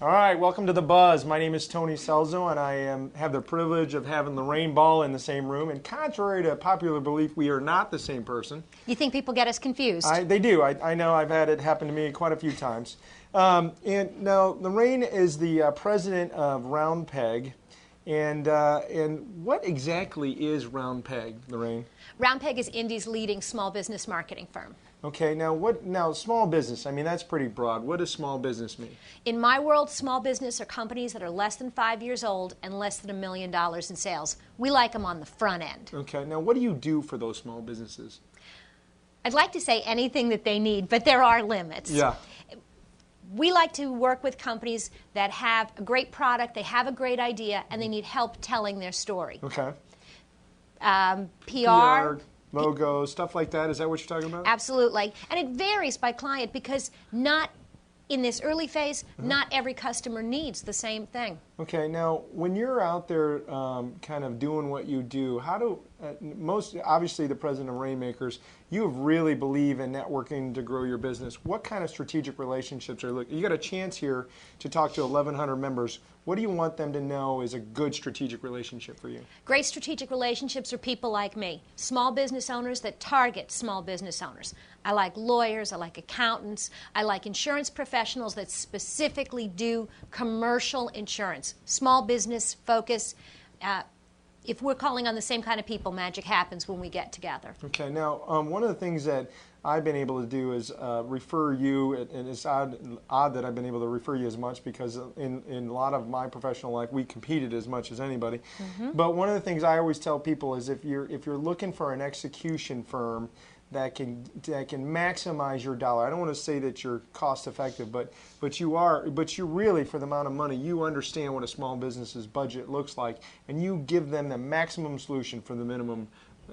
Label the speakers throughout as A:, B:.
A: All right, welcome to The Buzz. My name is Tony Selzo, and I have the privilege of having Lorraine Ball in the same room. And contrary to popular belief, we are not the same person.
B: You think people get us confused?
A: They do. I know I've had it happen to me quite a few times. And now, Lorraine is the president of Round Peg. And what exactly is Round Peg, Lorraine?
B: Round Peg is Indy's leading small business marketing firm.
A: Okay, now small business, I mean, that's pretty broad. What does small business mean?
B: In my world, small business are companies that are less than 5 years old and less than $1 million in sales. We like them on the front end.
A: Okay, now what do you do for those small businesses?
B: I'd like to say anything that they need, but there are limits.
A: Yeah.
B: We like to work with companies that have a great product, they have a great idea, and they need help telling their story.
A: Okay.
B: PR,
A: logos, stuff like that. Is that what you're talking about?
B: absolutely. And it varies by client because not in this early phase, not every customer needs the same thing.
A: Okay, now when you're out there kind of doing what you do, how do most obviously the president of Rainmakers, you really believe in networking to grow your business. What kind of strategic relationships are you looking? You got a chance here to talk to 1,100 members. What do you want them to know is a good strategic relationship for you?
B: Great strategic relationships are people like me, small business owners that target small business owners. I like lawyers, I like accountants, I like insurance professionals that specifically do commercial insurance, small business focus. If we're calling on the same kind of people, magic happens when we get together.
A: Okay, now one of the things that I've been able to do is refer you, and it's odd that I've been able to refer you as much because in a lot of my professional life we competed as much as anybody. But one of the things I always tell people is if you're looking for an execution firm that can maximize your dollar. I don't want to say that you're cost effective, but you really, for the amount of money, you understand what a small business's budget looks like, and you give them the maximum solution for the minimum.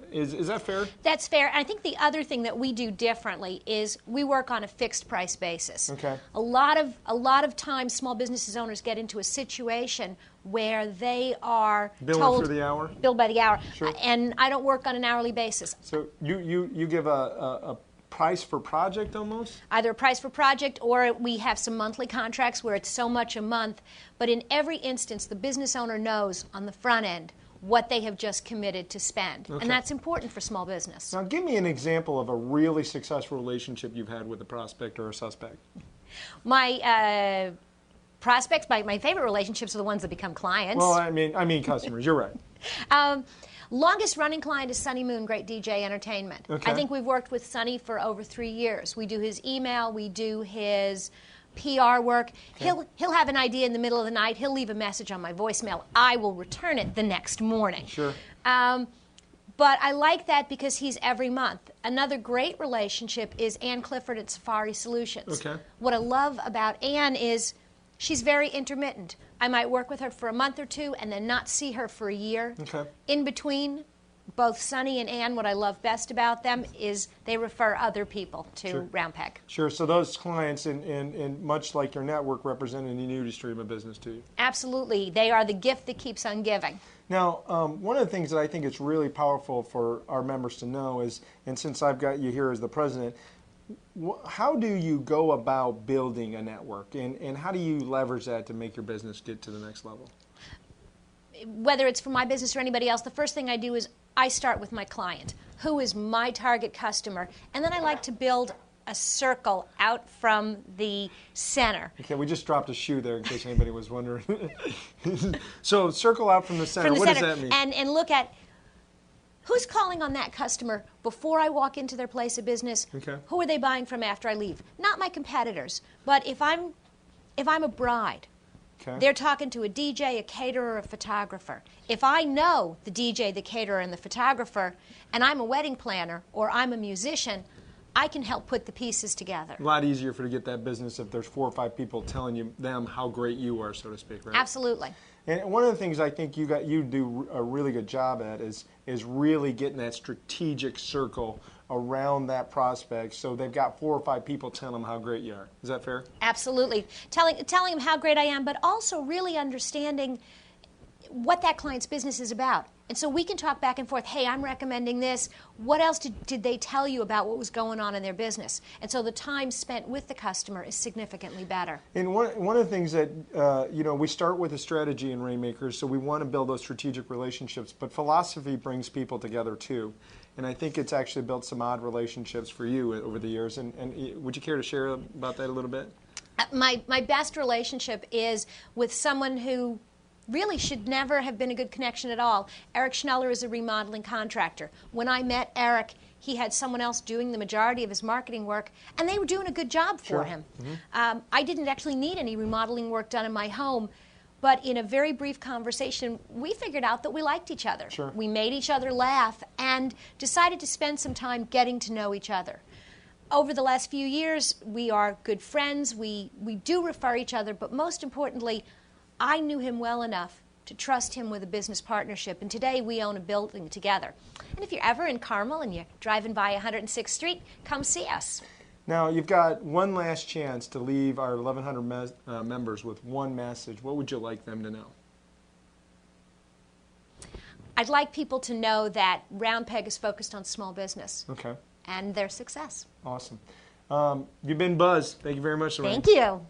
A: Is that fair?
B: That's fair. And I think the other thing that we do differently is we work on a fixed price basis.
A: Okay.
B: A lot of times small businesses owners get into a situation where they are
A: Billing for the hour?
B: Billed by the hour.
A: Sure.
B: And I don't work on an hourly basis.
A: So you give a price for project almost?
B: Either a price for project or we have some monthly contracts where it's so much a month. But in every instance, the business owner knows on the front end what they have just committed to spend.
A: Okay.
B: And that's important for small business.
A: Now give me an example of a really successful relationship you've had with a prospect or a suspect.
B: My prospects, my favorite relationships are the ones that become clients.
A: Well, I mean customers. You're right.
B: Longest running client is Sonny Moon, Great DJ Entertainment.
A: Okay.
B: I think we've worked with Sonny for over 3 years. We do his email, we do his PR work.
A: Okay.
B: He'll have an idea in the middle of the night. He'll leave a message on my voicemail. I will return it the next morning.
A: Sure.
B: But I like that because he's every month. Another great relationship is Ann Clifford at Safari Solutions.
A: Okay.
B: What I love about Ann is she's very intermittent. I might work with her for a month or two and then not see her for a year.
A: Okay.
B: In between, both Sonny and Ann, what I love best about them is they refer other people to
A: Sure.
B: Round Peg.
A: Sure. So those clients, in much like your network, represent an annuity stream of business to you.
B: Absolutely. They are the gift that keeps on giving.
A: Now, one of the things that I think it's really powerful for our members to know is, and since I've got you here as the president, how do you go about building a network, and how do you leverage that to make your business get to the next level?
B: Whether it's for my business or anybody else, the first thing I do is I start with my client. Who is my target customer? And then I like to build a circle out from the center.
A: Okay, we just dropped a shoe there in case anybody was wondering. So circle out from the center.
B: From the
A: what
B: center,
A: does that mean?
B: and look at who's calling on that customer before I walk into their place of business.
A: Okay.
B: Who are they buying from after I leave? Not my competitors, but if I'm a bride,
A: Okay.
B: they're talking to a DJ, a caterer, a photographer. If I know the DJ, the caterer, and the photographer, and I'm a wedding planner or I'm a musician, I can help put the pieces together.
A: A lot easier for to get that business if there's 4 or 5 people telling them how great you are, so to speak, right?
B: Absolutely.
A: And one of the things I think you do a really good job at is really getting that strategic circle around that prospect, so they've got 4 or 5 people telling them how great you are. Is that fair?
B: Absolutely. Telling them how great I am, but also really understanding what that client's business is about. And so we can talk back and forth, hey, I'm recommending this. What else did they tell you about what was going on in their business? And so the time spent with the customer is significantly better.
A: And one of the things that, we start with a strategy in Rainmakers, so we want to build those strategic relationships, but philosophy brings people together too. And I think it's actually built some odd relationships for you over the years. And would you care to share about that a little bit?
B: My best relationship is with someone who really should never have been a good connection at all. Eric Schneller is a remodeling contractor. When I met Eric, he had someone else doing the majority of his marketing work, and they were doing a good job for him. Mm-hmm. I didn't actually need any remodeling work done in my home, but in a very brief conversation, we figured out that we liked each other.
A: Sure.
B: We made each other laugh and decided to spend some time getting to know each other. Over the last few years, we are good friends. We do refer each other, but most importantly, I knew him well enough to trust him with a business partnership, and today we own a building together. And if you're ever in Carmel and you're driving by 106th Street, come see us.
A: Now, you've got one last chance to leave our 1,100 members with one message. What would you like them to know?
B: I'd like people to know that Round Peg is focused on small business.
A: Okay.
B: And their success.
A: Awesome. You've been Buzz. Thank you very much, Lorraine.
B: Thank you.